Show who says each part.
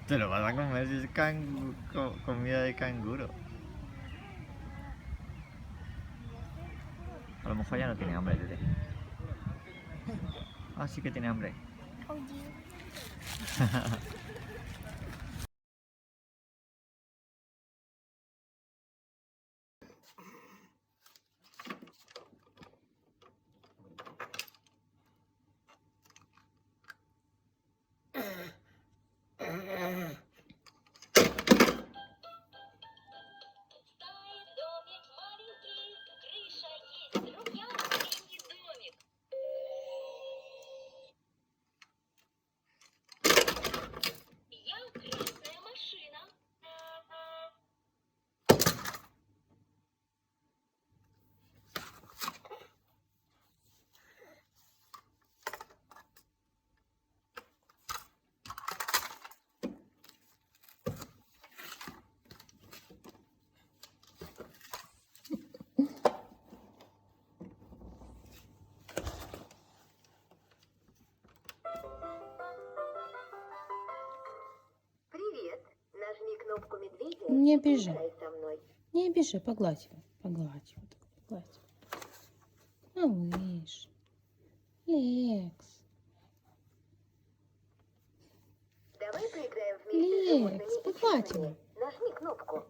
Speaker 1: Te lo vas a comer si es comida de canguro. A lo mejor ya no tiene hambre, Tete. Ah, sí que tiene hambre.
Speaker 2: Привет. Нажми кнопку медведя.
Speaker 3: Не
Speaker 2: и
Speaker 3: обижай.
Speaker 2: поиграй со мной.
Speaker 3: Не обижай, погладь его. Погладь его. Погладь. Малыш. Лекс.
Speaker 2: Давай поиграем вместе с животными
Speaker 3: Лекс,
Speaker 2: и
Speaker 3: погладь
Speaker 2: птицами.
Speaker 3: его.
Speaker 2: Нажми кнопку.